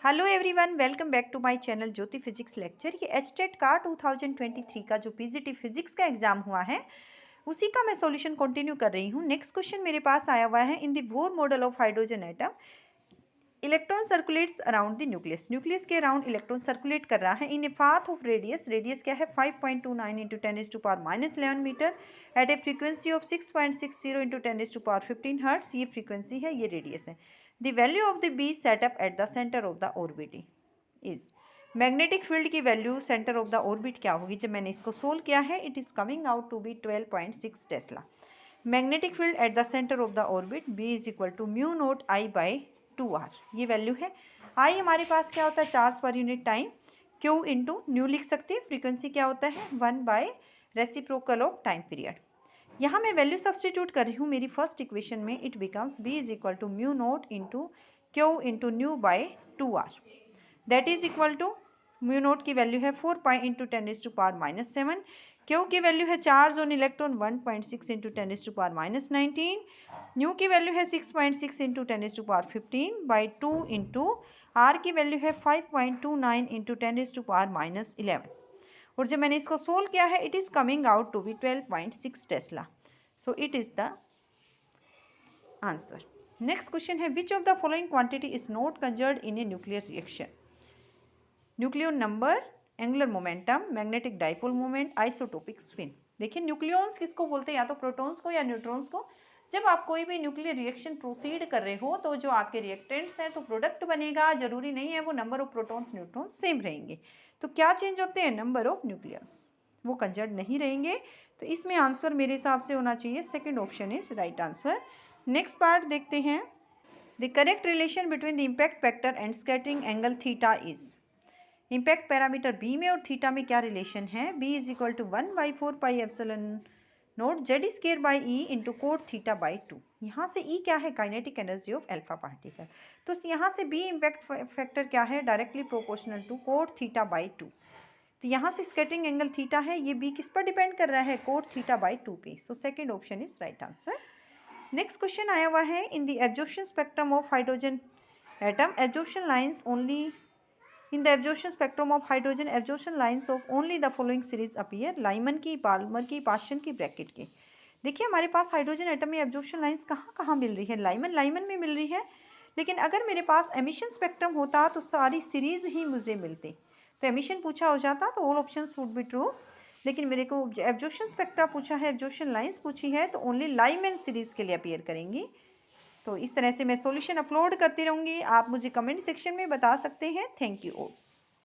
Hello everyone, welcome back to my channel Jyoti physics lecture. ये HTET का 2023 का जो पीजीटी फिजिक्स का एग्जाम हुआ है उसी का मैं सॉल्यूशन कंटिन्यू कर रही हूँ। नेक्स्ट क्वेश्चन मेरे पास आया हुआ है। In the Bohr model of hydrogen atom electron circulates around the nucleus. Nucleus के अराउंड इलेक्ट्रॉन सर्कुलेट कर रहा है in a path of radius. Radius क्या है 5.29 into 10⁻⁻11 metre at a frequency of 6.60 into 10⁻15 hertz. ये फ्रीक्वेंसी है, ये radius है। The value of the B setup at the centre of the orbit is. Magnetic field की value centre of the orbit क्या होगी? जब मैंने इसको सोल्व किया है, it is coming out to be 12.6 tesla. Magnetic field at the centre of the orbit B is equal to mu naught I by 2r। ये value है। आई हमारे पास क्या होता है? चार्ज पर unit time. Q into nu लिख सकते हैं। फ्रीक्वेंसी क्या होता है? 1 by reciprocal of time period. यहाँ मैं वैल्यू सब्सटीट्यूट कर रही हूँ मेरी फर्स्ट इक्वेशन में। It becomes B is equal to mu naught into Q into nu by 2r। That is equal to mu naught की वैल्यू है 4 पाई इंटू 10⁻⁻7। क्यू की वैल्यू है charge on electron 1.6 into 10⁻⁻19। New की value है 6.6 into 10⁻15 by 2 into are की value है 5.29 into 10⁻11। और जब मैंने इसको सोल्व किया है, it is coming out to be 12.6 tesla. So it is the answer. Next question है, which of the following quantity is not conserved in a nuclear reaction? Nucleon number, angular momentum, magnetic dipole moment, isotopic spin. देखिए, nucleons किसको बोलते हैं? या तो protons को या neutrons को। जब आप कोई भी न्यूक्लियर रिएक्शन प्रोसीड कर रहे हो तो जो आपके रिएक्टेंट्स हैं तो प्रोडक्ट बनेगा। जरूरी नहीं है वो number of protons neutrons same रहेंगे। तो क्या चेंज होते हैं? नंबर ऑफ न्यूक्लियस, वो कंजर्व नहीं रहेंगे। तो इसमें आंसर मेरे हिसाब से होना चाहिए second option is right answer. Next part देखते हैं। The correct relation between the impact factor and scattering angle theta is. Impact parameter B में और थीटा में क्या रिलेशन है? B is equal to 1/4 pi epsilon naught Z square by E into cot theta by 2। यहाँ से E क्या है? Kinetic energy of alpha particle. तो यहाँ से बी इम्पैक्ट फैक्टर क्या है? Directly proportional to cot theta by 2। तो यहाँ से स्कैटरिंग एंगल थीटा है, ये बी किस पर डिपेंड कर रहा है? कोट थीटा बाई 2 पे। So second option is right answer. Next question आया हुआ है, in the absorption spectrum of hydrogen atom absorption lines only in the absorption spectrum of hydrogen absorption lines of only the following series appear. Lyman की, Palmer की, पाश्चन की, bracket की। देखिए, हमारे पास hydrogen atom में एब्जॉर्प्शन लाइन्स कहाँ कहाँ मिल रही है? लाइमन में मिल रही है। लेकिन अगर मेरे पास एमिशन स्पेक्ट्रम होता तो सारी सीरीज ही मुझे मिलती। तो एमिशन पूछा हो जाता तो all options would be true. लेकिन मेरे को एब्जॉर्प्शन स्पेक्ट्रा पूछा है, एब्जॉर्प्शन लाइन्स पूछी है, तो ओनली लाइमन सीरीज के लिए अपीयर करेंगी। तो इस तरह से मैं सॉल्यूशन अपलोड करती रहूँगी। आप मुझे कमेंट सेक्शन में बता सकते हैं। Thank you all.